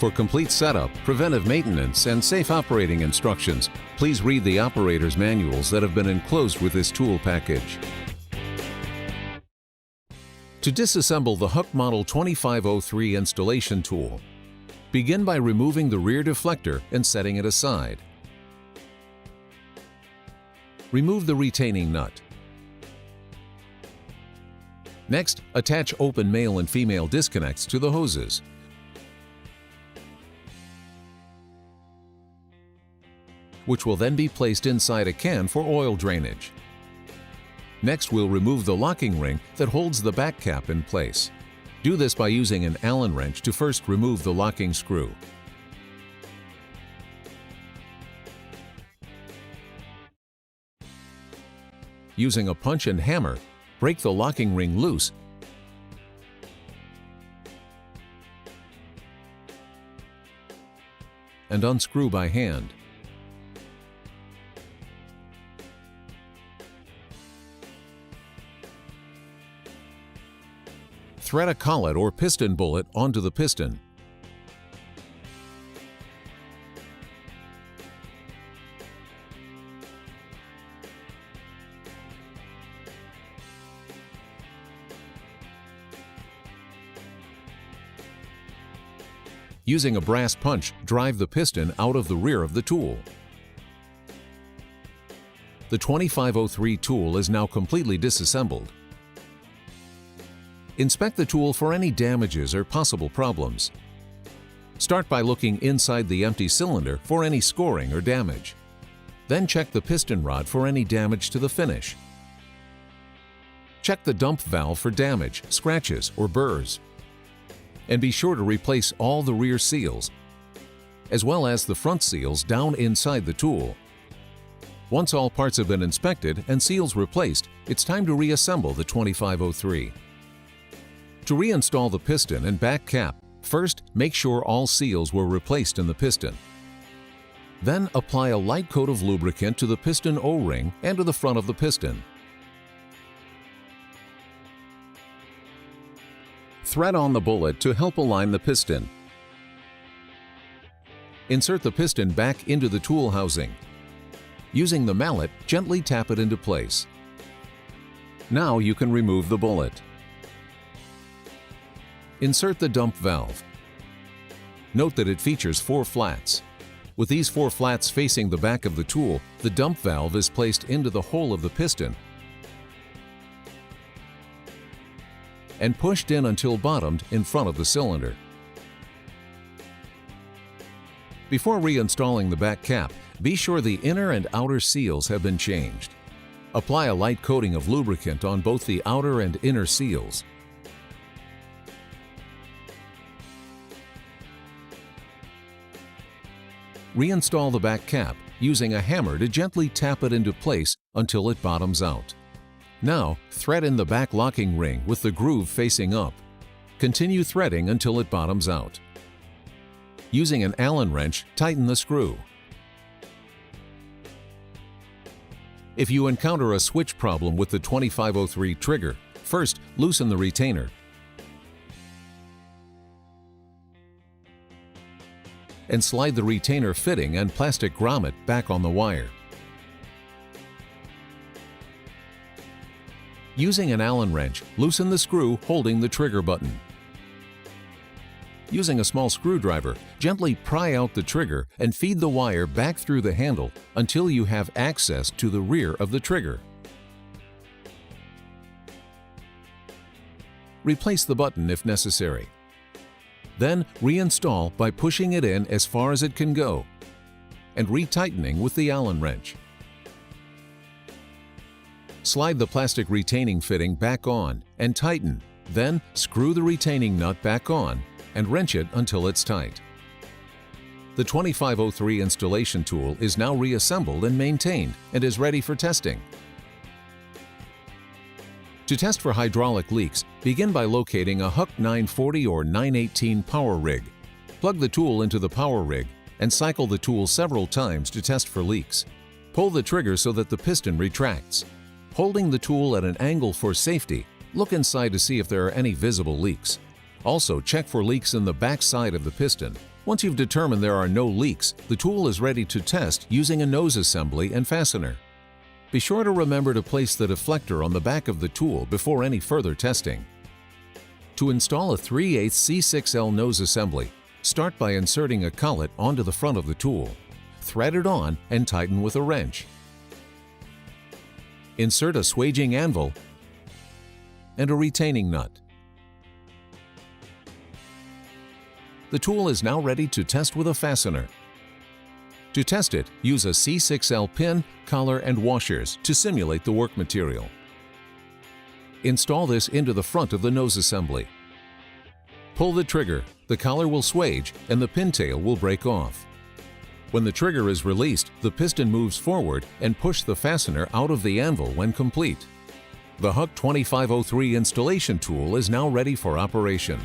For complete setup, preventive maintenance, and safe operating instructions, please read the operator's manuals that have been enclosed with this tool package. To disassemble the Huck Model 2503 installation tool, begin by removing the rear deflector and setting it aside. Remove the retaining nut. Next, attach open male and female disconnects to the hoses. Which will then be placed inside a can for oil drainage. Next, we'll remove the locking ring that holds the back cap in place. Do this by using an Allen wrench to first remove the locking screw. Using a punch and hammer, break the locking ring loose and unscrew by hand. Thread a collet or piston bullet onto the piston. Using a brass punch, drive the piston out of the rear of the tool. The 2503 tool is now completely disassembled. Inspect the tool for any damages or possible problems. Start by looking inside the empty cylinder for any scoring or damage. Then check the piston rod for any damage to the finish. Check the dump valve for damage, scratches, or burrs. And be sure to replace all the rear seals, as well as the front seals down inside the tool. Once all parts have been inspected and seals replaced, it's time to reassemble the 2503. To reinstall the piston and back cap, first make sure all seals were replaced in the piston. Then apply a light coat of lubricant to the piston O-ring and to the front of the piston. Thread on the bullet to help align the piston. Insert the piston back into the tool housing. Using the mallet, gently tap it into place. Now you can remove the bullet. Insert the dump valve. Note that it features 4 flats. With these 4 flats facing the back of the tool, the dump valve is placed into the hole of the piston and pushed in until bottomed in front of the cylinder. Before reinstalling the back cap, be sure the inner and outer seals have been changed. Apply a light coating of lubricant on both the outer and inner seals. Reinstall the back cap using a hammer to gently tap it into place until it bottoms out. Now, thread in the back locking ring with the groove facing up. Continue threading until it bottoms out. Using an Allen wrench, tighten the screw. If you encounter a switch problem with the 2503 trigger, first loosen the retainer. And slide the retainer fitting and plastic grommet back on the wire. Using an Allen wrench, loosen the screw holding the trigger button. Using a small screwdriver, gently pry out the trigger and feed the wire back through the handle until you have access to the rear of the trigger. Replace the button if necessary. Then reinstall by pushing it in as far as it can go and retightening with the Allen wrench. Slide the plastic retaining fitting back on and tighten, then screw the retaining nut back on and wrench it until it's tight. The 2503 installation tool is now reassembled and maintained and is ready for testing. To test for hydraulic leaks, begin by locating a Huck 940 or 918 power rig. Plug the tool into the power rig and cycle the tool several times to test for leaks. Pull the trigger so that the piston retracts. Holding the tool at an angle for safety, look inside to see if there are any visible leaks. Also, check for leaks in the back side of the piston. Once you've determined there are no leaks, the tool is ready to test using a nose assembly and fastener. Be sure to remember to place the deflector on the back of the tool before any further testing. To install a 3/8 C6L nose assembly, start by inserting a collet onto the front of the tool. Thread it on and tighten with a wrench. Insert a swaging anvil and a retaining nut. The tool is now ready to test with a fastener. To test it, use a C6L pin, collar, and washers to simulate the work material. Install this into the front of the nose assembly. Pull the trigger, the collar will swage and the pintail will break off. When the trigger is released, the piston moves forward and push the fastener out of the anvil when complete. The Huck 2503 installation tool is now ready for operation.